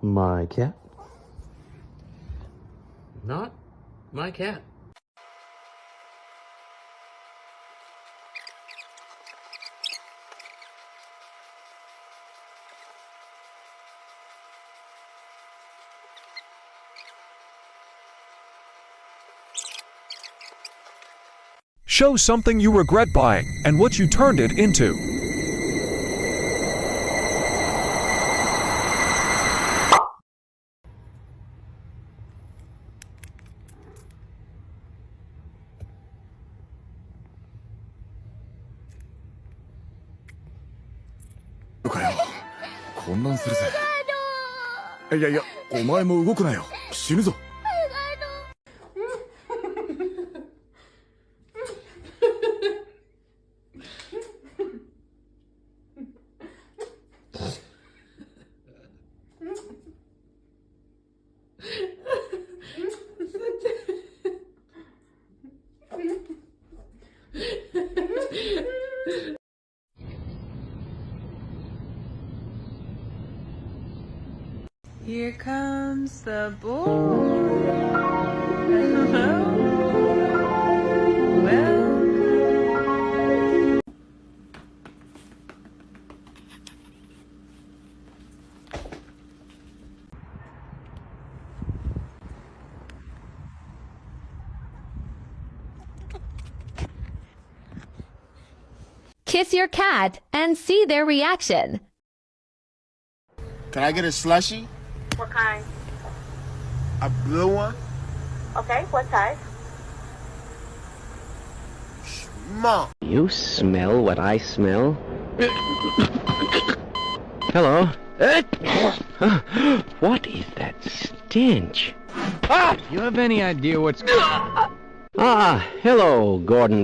My cat? Not my cat. Show something you regret buying and what you turned it into. Here comes the boy. Hello. Welcome. Kiss your cat and see their reaction. Can I get a slushie? What kind? A blue one? Okay, what size? Mom. You smell what I smell? Hello? What is that stench? You have any idea what's... Ah, hello, Gordon.